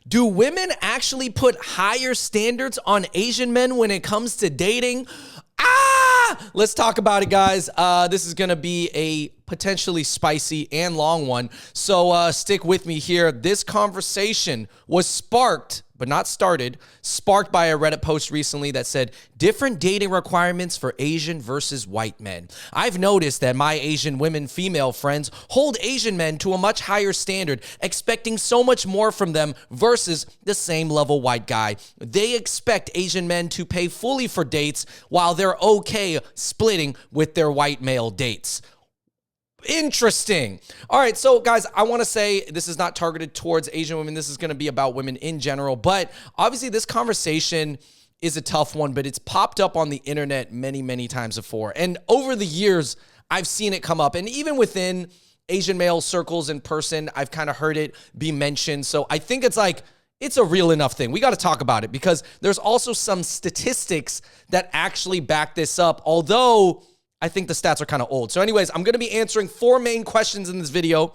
Do women actually put higher standards on Asian men when it comes to dating? Let's talk about it, guys. This is going to be a potentially spicy and long one, so stick with me here. This conversation was sparked, but not started, sparked by a Reddit post recently that said, different dating requirements for Asian versus white men. I've noticed that my Asian women female friends hold Asian men to a much higher standard, expecting so much more from them versus the same level white guy. They expect Asian men to pay fully for dates while they're okay splitting with their white male dates. Interesting. All right, so guys, I want to say this is not targeted towards Asian women. This is going to be about women in general, but obviously this conversation is a tough one, but it's popped up on the internet many, many times before. And over the years, I've seen it come up, and even within Asian male circles in person, I've kind of heard it be mentioned. So I think it's a real enough thing. We got to talk about it because there's also some statistics that actually back this up, although I think the stats are kind of old. So anyways, I'm going to be answering 4 main questions in this video.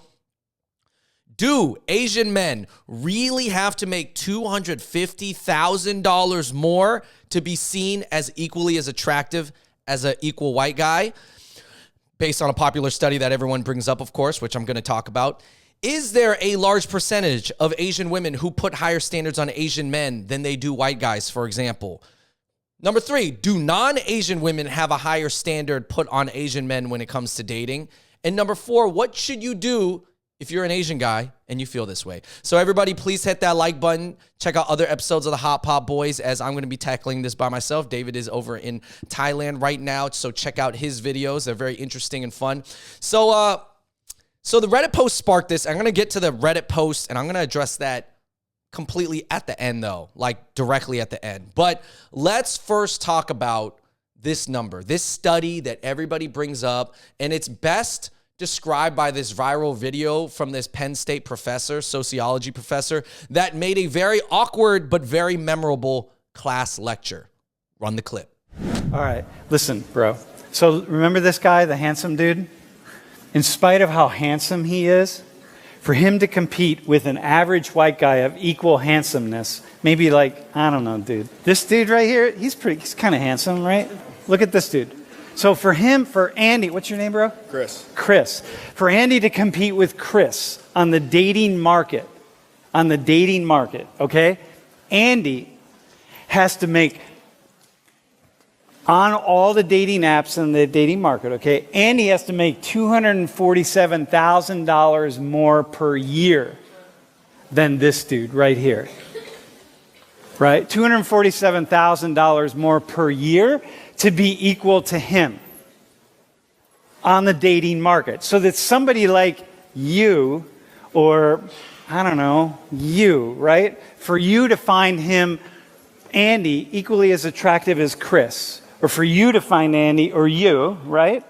Do Asian men really have to make $250,000 more to be seen as equally as attractive as an equal white guy? Based on a popular study that everyone brings up, of course, which I'm going to talk about. Is there a large percentage of Asian women who put higher standards on Asian men than they do white guys, for example? Number 3, do non-Asian women have a higher standard put on Asian men when it comes to dating? And number 4, what should you do if you're an Asian guy and you feel this way? So everybody, please hit that like button. Check out other episodes of the Hot Pot Boys as I'm going to be tackling this by myself. David is over in Thailand right now, so check out his videos. They're very interesting and fun. So the Reddit post sparked this. I'm going to get to the Reddit post, and I'm going to address that completely at the end, though, like directly at the end. But let's first talk about this number, this study that everybody brings up, and it's best described by this viral video from this Penn State professor, sociology professor, that made a very awkward but very memorable class lecture. Run the clip. All right, listen, bro. So remember this guy, the handsome dude? In spite of how handsome he is, for him to compete with an average white guy of equal handsomeness, maybe like, I don't know, dude. This dude right here, he's kind of handsome, right? Look at this dude. So for Andy, what's your name, bro? Chris. For Andy to compete with Chris on the dating market, okay? Andy has to make, on all the dating apps in the dating market, okay, Andy has to make $247,000 more per year than this dude right here. Right? $247,000 more per year to be equal to him on the dating market. So that somebody like you, or I don't know, you, right? For you to find him, Andy, equally as attractive as Chris, or for you to find Andy or you, right?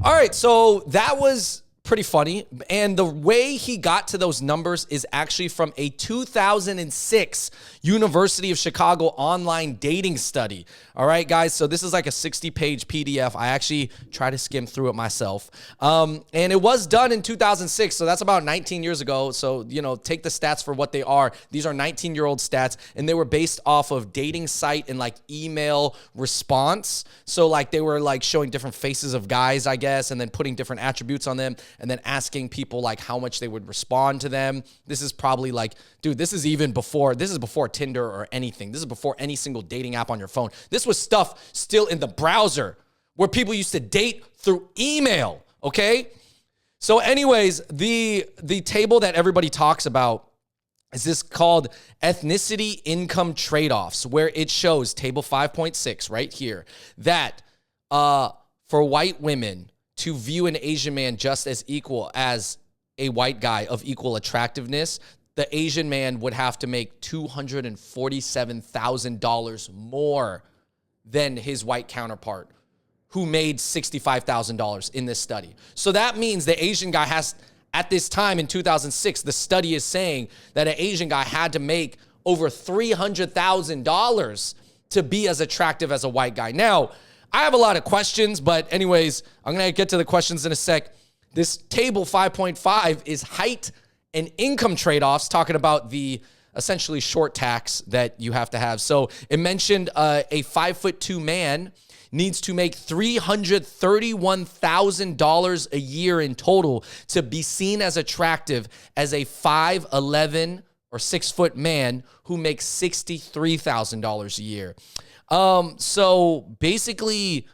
All right, so that was pretty funny. And the way he got to those numbers is actually from a 2006 University of Chicago online dating study. All right, guys, so this is like a 60-page PDF. I actually try to skim through it myself. And it was done in 2006, so that's about 19 years ago. So, you know, take the stats for what they are. These are 19-year-old stats, and they were based off of dating site and like email response. So like they were like showing different faces of guys, I guess, and then putting different attributes on them, and then asking people like how much they would respond to them. This is probably like, dude, this is before Tinder or anything. This is before any single dating app on your phone. This was stuff still in the browser where people used to date through email, okay? So anyways, the table that everybody talks about is this called ethnicity income trade-offs, where it shows table 5.6 right here that for white women to view an Asian man just as equal as a white guy of equal attractiveness, the Asian man would have to make $247,000 more than his white counterpart, who made $65,000 in this study. So that means the Asian guy has, at this time in 2006, the study is saying that an Asian guy had to make over $300,000 to be as attractive as a white guy. Now, I have a lot of questions, but anyways, I'm going to get to the questions in a sec. This table 5.5 is height and income trade-offs, talking about the essentially short tax that you have to have. So it mentioned a 5'2" man needs to make $331,000 a year in total to be seen as attractive as a 5'11" or 6-foot man who makes $63,000 a year. So basically,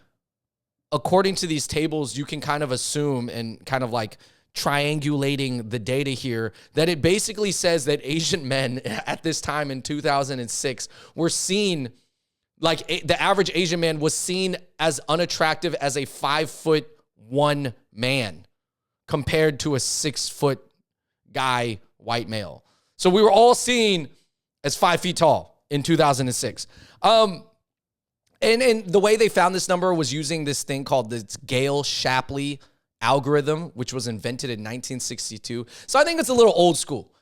according to these tables, you can kind of assume, and kind of like triangulating the data here, that it basically says that Asian men at this time in 2006 were seen, like the average Asian man was seen as unattractive as a 5'1" man compared to a 6-foot guy, white male. So we were all seen as 5 feet tall in 2006. And the way they found this number was using this thing called the Gale-Shapley algorithm, which was invented in 1962. So I think it's a little old school.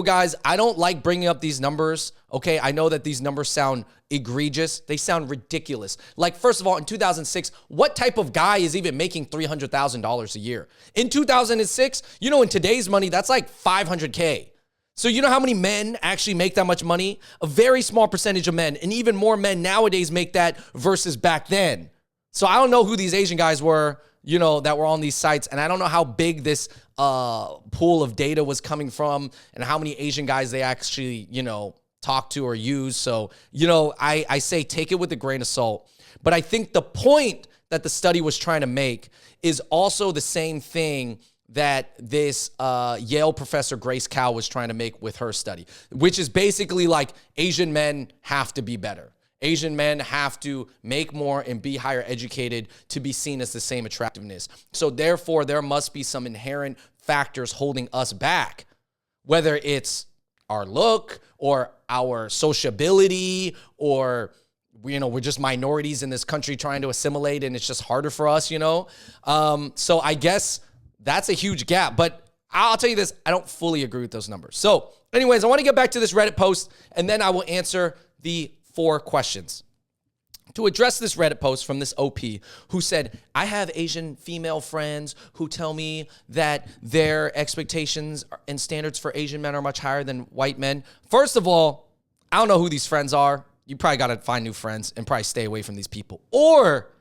Guys. I don't like bringing up these numbers, okay? I know that these numbers sound egregious. They sound ridiculous. Like, first of all, in 2006, what type of guy is even making $300,000 a year? In 2006, in today's money, that's like $500K. So you know how many men actually make that much money? A very small percentage of men, and even more men nowadays make that versus back then. So I don't know who these Asian guys were, that were on these sites, and I don't know how big this pool of data was coming from and how many Asian guys they actually, talk to or use. So, I say take it with a grain of salt. But I think the point that the study was trying to make is also the same thing that this Yale professor Grace Kao was trying to make with her study, which is basically like Asian men have to be better. Asian men have to make more and be higher educated to be seen as the same attractiveness. So therefore, there must be some inherent factors holding us back, whether it's our look or our sociability, or we're just minorities in this country trying to assimilate and it's just harder for us, So I guess that's a huge gap. But I'll tell you this, I don't fully agree with those numbers. So anyways, I want to get back to this Reddit post, and then I will answer the 4 questions. To address this Reddit post from this OP who said, I have Asian female friends who tell me that their expectations and standards for Asian men are much higher than white men. First of all, I don't know who these friends are. You probably got to find new friends and probably stay away from these people. Or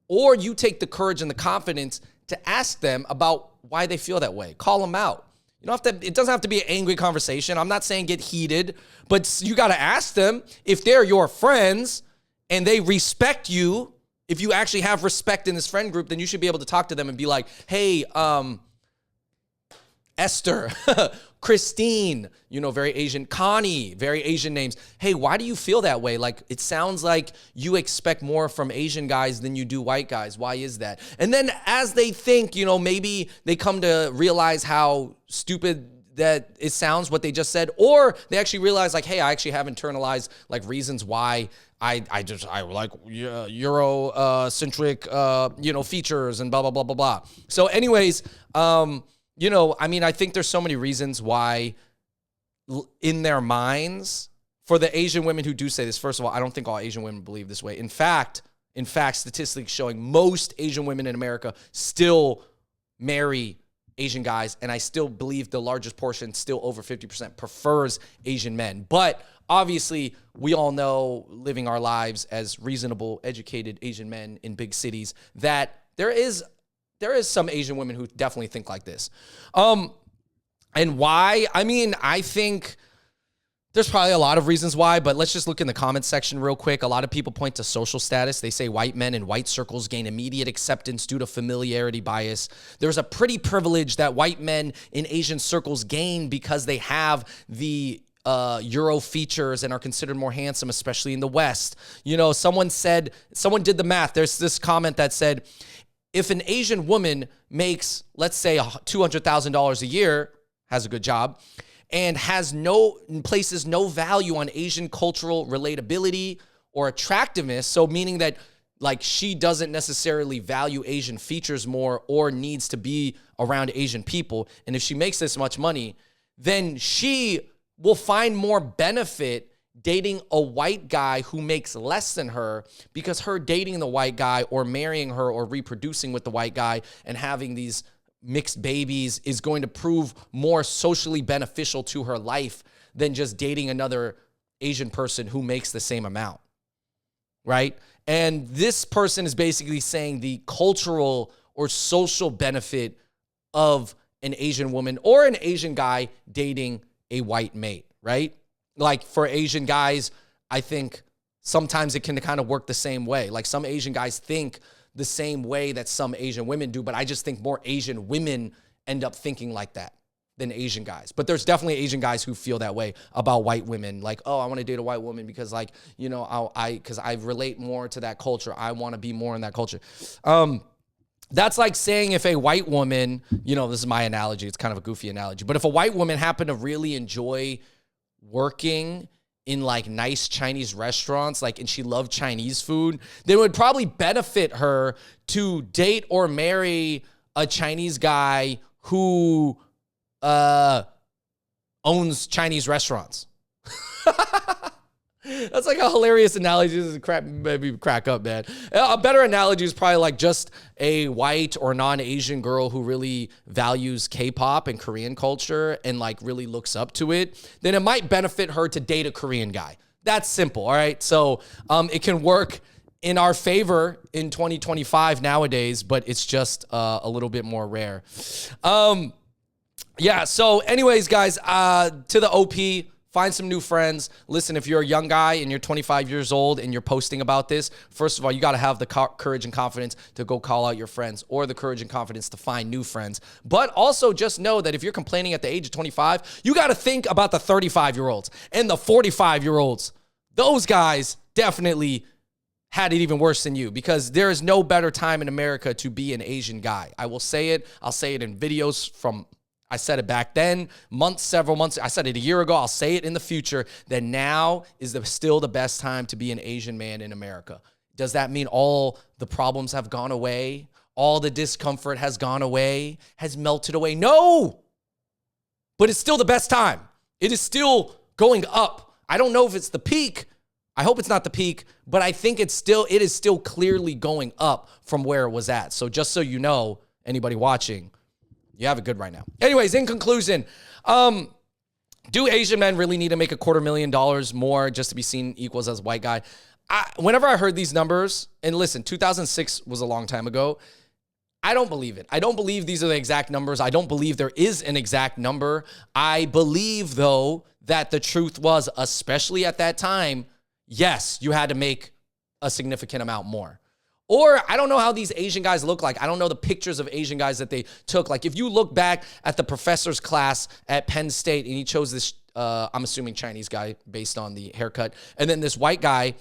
you take the courage and the confidence to ask them about why they feel that way. Call them out. You don't have to, it doesn't have to be an angry conversation. I'm not saying get heated, but you got to ask them if they're your friends and they respect you. If you actually have respect in this friend group, then you should be able to talk to them and be like, hey, Esther, Christine, very Asian, Connie, very Asian names. Hey, why do you feel that way? Like, it sounds like you expect more from Asian guys than you do white guys. Why is that? And then as they think, maybe they come to realize how stupid that it sounds what they just said, or they actually realize like, hey, I actually have internalized like reasons why I like Euro-centric, features and blah, blah, blah, blah, blah. So anyways, I think there's so many reasons why in their minds, for the Asian women who do say this, first of all, I don't think all Asian women believe this way. In fact, statistics showing most Asian women in America still marry Asian guys, and I still believe the largest portion, still over 50%, prefers Asian men. But obviously, we all know, living our lives as reasonable, educated Asian men in big cities, that there is some Asian women who definitely think like this. And why? I think there's probably a lot of reasons why, but let's just look in the comments section real quick. A lot of people point to social status. They say white men in white circles gain immediate acceptance due to familiarity bias. There's a pretty privilege that white men in Asian circles gain because they have the Euro features and are considered more handsome, especially in the West. Someone did the math. There's this comment that said, if an Asian woman makes, let's say, $200,000 a year, has a good job, and places no value on Asian cultural relatability or attractiveness, so meaning that like she doesn't necessarily value Asian features more or needs to be around Asian people, and if she makes this much money, then she will find more benefit dating a white guy who makes less than her, because her dating the white guy or marrying her or reproducing with the white guy and having these mixed babies is going to prove more socially beneficial to her life than just dating another Asian person who makes the same amount, right? And this person is basically saying the cultural or social benefit of an Asian woman or an Asian guy dating a white mate, right? Like for Asian guys, I think sometimes it can kind of work the same way. Like some Asian guys think the same way that some Asian women do, but I just think more Asian women end up thinking like that than Asian guys. But there's definitely Asian guys who feel that way about white women. Like, oh, I want to date a white woman because like, you know, because I relate more to that culture. I want to be more in that culture. That's like saying if a white woman, you know, this is my analogy. It's kind of a goofy analogy, but if a white woman happened to really enjoy working in like nice Chinese restaurants, like, and she loved Chinese food, then it would probably benefit her to date or marry a Chinese guy who owns Chinese restaurants. That's like a hilarious analogy. This is crap, maybe crack up, man. A better analogy is probably like just a white or non-Asian girl who really values K-pop and Korean culture and like really looks up to it. Then it might benefit her to date a Korean guy. That's simple, all right? So it can work in our favor in 2025 nowadays, but it's just a little bit more rare. Yeah, so anyways, guys, to the OP, find some new friends. Listen, if you're a young guy and you're 25 years old and you're posting about this, first of all, you got to have the courage and confidence to go call out your friends or the courage and confidence to find new friends. But also just know that if you're complaining at the age of 25, you got to think about the 35-year-olds and the 45-year-olds. Those guys definitely had it even worse than you because there is no better time in America to be an Asian guy. I will say it. I'll say it in videos from... I said it back then, several months. I said it a year ago. I'll say it in the future that now is still the best time to be an Asian man in America. Does that mean all the problems have gone away? All the discomfort has gone away, has melted away? No, but it's still the best time. It is still going up. I don't know if it's the peak. I hope it's not the peak, but I think it is still clearly going up from where it was at. So just so you know, anybody watching, you have it good right now. Anyways, in conclusion, do Asian men really need to make $250,000 more just to be seen equals as a white guy? Whenever I heard these numbers, and listen, 2006 was a long time ago, I don't believe it. I don't believe these are the exact numbers. I don't believe there is an exact number. I believe, though, that the truth was, especially at that time, yes, you had to make a significant amount more. Or I don't know how these Asian guys look like. I don't know the pictures of Asian guys that they took. Like if you look back at the professor's class at Penn State and he chose this, I'm assuming Chinese guy based on the haircut, and then this white guy.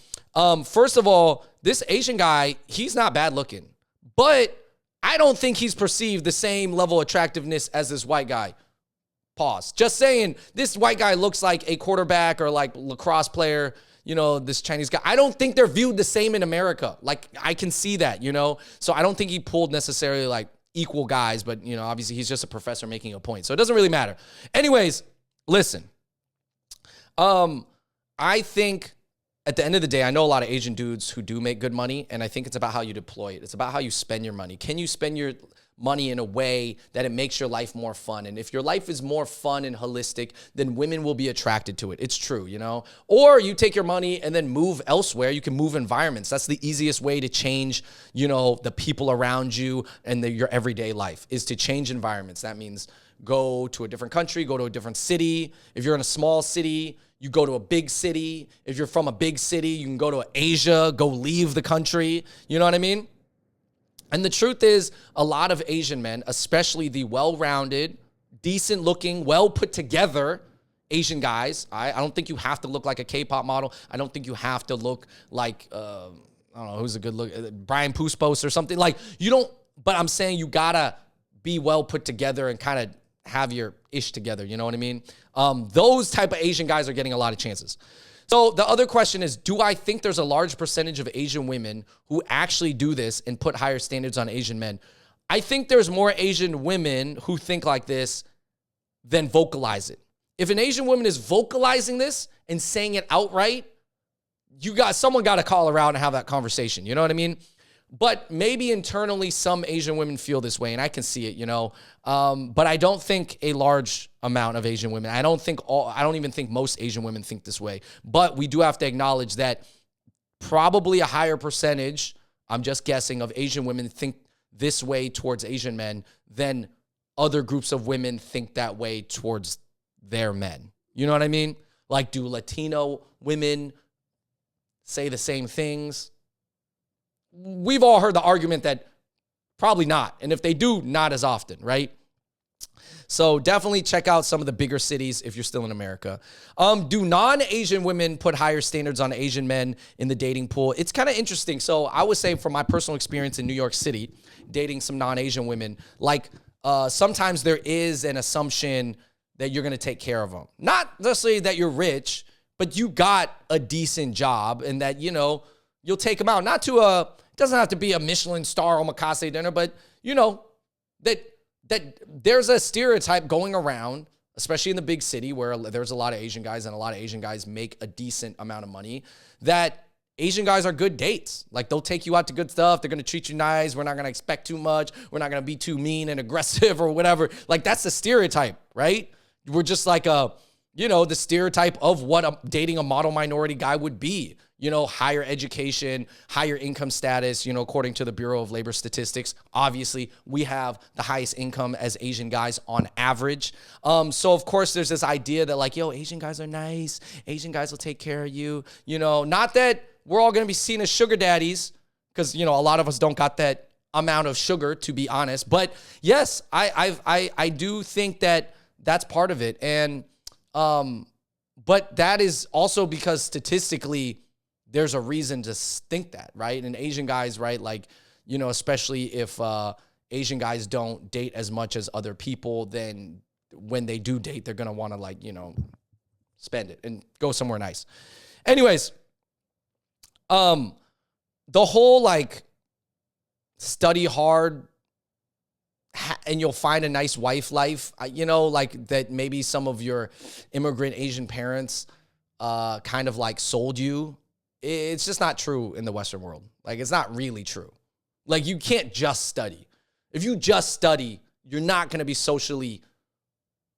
First of all, this Asian guy, he's not bad looking, but I don't think he's perceived the same level of attractiveness as this white guy. Pause. Just saying, this white guy looks like a quarterback or like lacrosse player. You know, this Chinese guy, I don't think they're viewed the same in America. Like, I can see that, you know? So I don't think he pulled necessarily, like, equal guys, but, you know, obviously he's just a professor making a point. So it doesn't really matter. Anyways, listen. I think at the end of the day, I know a lot of Asian dudes who do make good money, and I think it's about how you deploy it. It's about how you spend your money. Can you spend your money in a way that it makes your life more fun? And if your life is more fun and holistic, then women will be attracted to it. It's true, you know? Or you take your money and then move elsewhere. You can move environments. That's the easiest way to change, you know, the people around you and your everyday life is to change environments. That means go to a different country, go to a different city. If you're in a small city, you go to a big city. If you're from a big city, you can go to Asia, go leave the country. You know what I mean? And the truth is, a lot of Asian men, especially the well-rounded, decent-looking, well-put-together Asian guys, I don't think you have to look like a K-pop model. I don't think you have to look like, I don't know, who's a good look, Brian Puspos or something. Like, you don't, but I'm saying you gotta be well-put together and kind of have your ish together, you know what I mean? Those type of Asian guys are getting a lot of chances. So the other question is, do I think there's a large percentage of Asian women who actually do this and put higher standards on Asian men? I think there's more Asian women who think like this than vocalize it. If an Asian woman is vocalizing this and saying it outright, someone got to call her out and have that conversation. You know what I mean? But maybe internally some Asian women feel this way, and I can see it, but I don't think a large amount of Asian women. I don't even think most Asian women think this way. But we do have to acknowledge that probably a higher percentage, I'm just guessing, of Asian women think this way towards Asian men than other groups of women think that way towards their men. You know what I mean? Like, do Latino women say the same things? We've all heard the argument that probably not. And if they do, not as often, right? So definitely check out some of the bigger cities if you're still in America. Do non-Asian women put higher standards on Asian men in the dating pool? It's kind of interesting. So I would say from my personal experience in New York City, dating some non-Asian women, like sometimes there is an assumption that you're going to take care of them. Not necessarily that you're rich, but you got a decent job and that, you'll take them out. Not to it doesn't have to be a Michelin star omakase dinner, but that there's a stereotype going around, especially in the big city where there's a lot of Asian guys and a lot of Asian guys make a decent amount of money, that Asian guys are good dates. Like, they'll take you out to good stuff. They're going to treat you nice. We're not going to expect too much. We're not going to be too mean and aggressive or whatever. Like, that's the stereotype, right? We're just like the stereotype of what dating a model minority guy would be. Higher education, higher income status, according to the Bureau of Labor Statistics. Obviously, we have the highest income as Asian guys on average. So, of course, there's this idea that, like, Asian guys are nice. Asian guys will take care of you. Not that we're all going to be seen as sugar daddies, because, a lot of us don't got that amount of sugar, to be honest. But, yes, I do think that that's part of it. And but that is also because statistically, there's a reason to think that, right? And Asian guys, right, like, especially if Asian guys don't date as much as other people, then when they do date, they're going to want to, spend it and go somewhere nice. Anyways, the whole, study hard and you'll find a nice wife life, that maybe some of your immigrant Asian parents kind of sold you. It's just not true in the Western world. It's not really true. You can't just study. If you just study, you're not going to be socially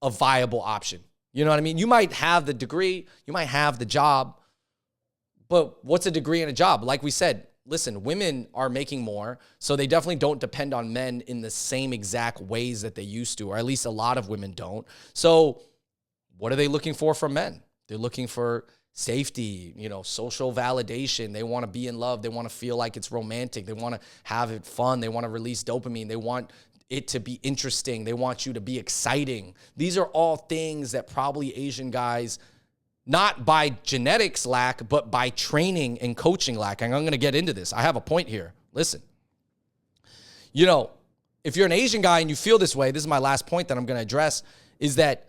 a viable option. You know what I mean? You might have the degree, you might have the job, but what's a degree and a job? Like we said, listen, women are making more, so they definitely don't depend on men in the same exact ways that they used to, or at least a lot of women don't. So what are they looking for from men? They're looking for safety, social validation. They want to be in love. They want to feel like it's romantic. They want to have it fun. They want to release dopamine. They want it to be interesting. They want you to be exciting. These are all things that probably Asian guys, not by genetics lack, but by training and coaching lack. And I'm going to get into this. I have a point here. Listen, if you're an Asian guy and you feel this way, this is my last point that I'm going to address, is that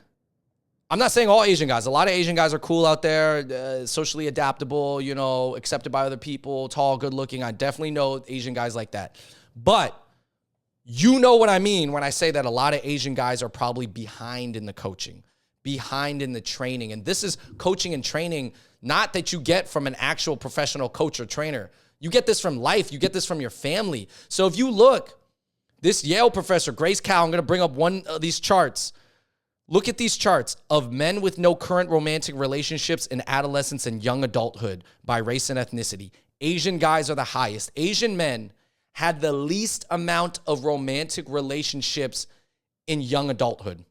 I'm not saying all Asian guys. A lot of Asian guys are cool out there, socially adaptable, accepted by other people, tall, good looking. I definitely know Asian guys like that. But you know what I mean when I say that a lot of Asian guys are probably behind in the coaching, behind in the training. And this is coaching and training, not that you get from an actual professional coach or trainer. You get this from life. You get this from your family. So if you look, this Yale professor, Grace Cow, I'm going to bring up one of these charts. Look at these charts of men with no current romantic relationships in adolescence and young adulthood by race and ethnicity. Asian guys are the highest. Asian men had the least amount of romantic relationships in young adulthood.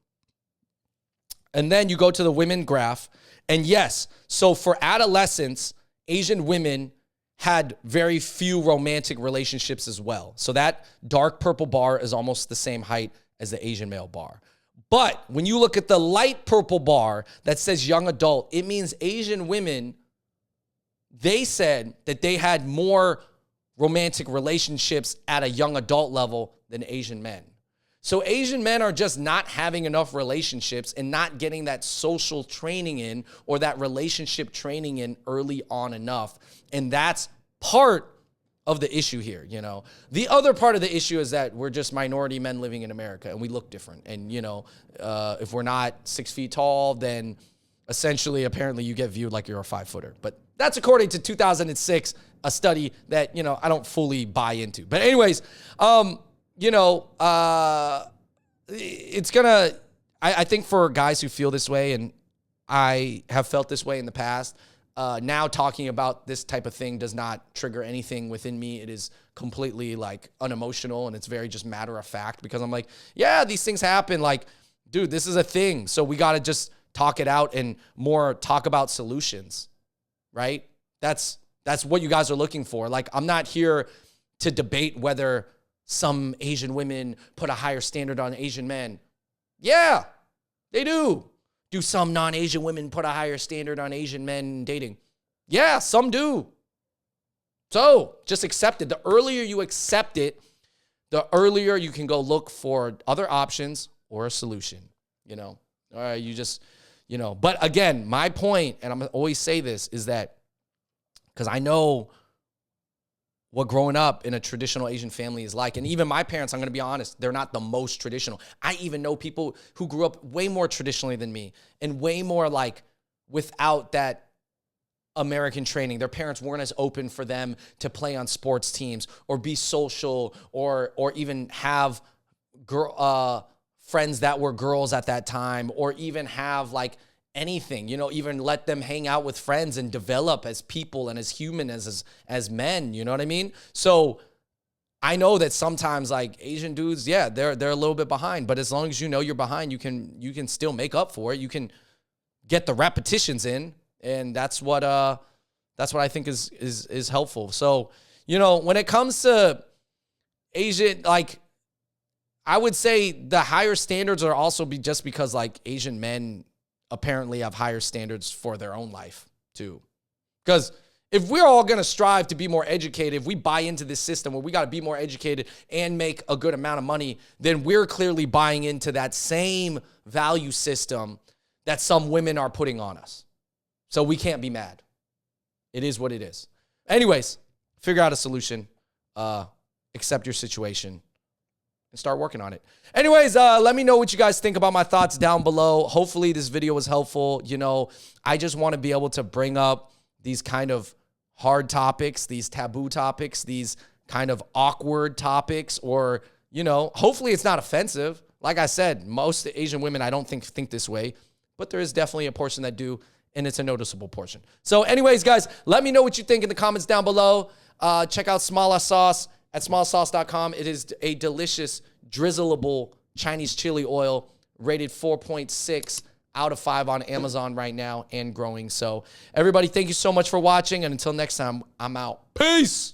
And then you go to the women graph. And yes, so for adolescents, Asian women had very few romantic relationships as well. So that dark purple bar is almost the same height as the Asian male bar. But when you look at the light purple bar that says young adult, it means Asian women, they said that they had more romantic relationships at a young adult level than Asian men. So Asian men are just not having enough relationships and not getting that social training in or that relationship training in early on enough. And that's part of the issue here, The other part of the issue is that we're just minority men living in America and we look different. And, if we're not 6 feet tall, then essentially, apparently you get viewed like you're a 5-footer. But that's according to 2006, a study that, I don't fully buy into. But anyways, it's gonna, I think for guys who feel this way, and I have felt this way in the past, now talking about this type of thing does not trigger anything within me. It is completely like unemotional, and it's very just matter of fact, because I'm like, yeah, these things happen. Like, dude, this is a thing. So we got to just talk it out and more talk about solutions, right? That's what you guys are looking for. Like, I'm not here to debate whether some Asian women put a higher standard on Asian men. Yeah, they do. Do some non-Asian women put a higher standard on Asian men dating? Yeah, some do. So just accept it. The earlier you accept it, the earlier you can go look for other options or a solution, All right, you just, But again, my point, and I'm going to always say this, is that because I know what growing up in a traditional Asian family is like. And even my parents, I'm going to be honest, they're not the most traditional. I even know people who grew up way more traditionally than me and way more like without that American training. Their parents weren't as open for them to play on sports teams or be social or even have friends that were girls at that time, or even have like anything, even let them hang out with friends and develop as people and as human as men, you know what I mean? So I know that sometimes like Asian dudes, yeah, they're a little bit behind, but as long as you're behind, you can still make up for it. You can get the repetitions in, and that's what I think is helpful. So, when it comes to Asian, like, I would say the higher standards are also just because like Asian men apparently have higher standards for their own life too. Because if we're all going to strive to be more educated, if we buy into this system where we got to be more educated and make a good amount of money, then we're clearly buying into that same value system that some women are putting on us. So we can't be mad. It is what it is. Anyways, figure out a solution, accept your situation, and start working on it. Anyways, let me know what you guys think about my thoughts down below. Hopefully this video was helpful. I just want to be able to bring up these kind of hard topics, these taboo topics, these kind of awkward topics, or, hopefully it's not offensive. Like I said, most Asian women I don't think this way, but there is definitely a portion that do, and it's a noticeable portion. So anyways, guys, let me know what you think in the comments down below. Check out Smala Sauce at smallasauce.com. It is a delicious, drizzleable Chinese chili oil, rated 4.6 out of 5 on Amazon right now and growing. So everybody, thank you so much for watching. And until next time, I'm out. Peace.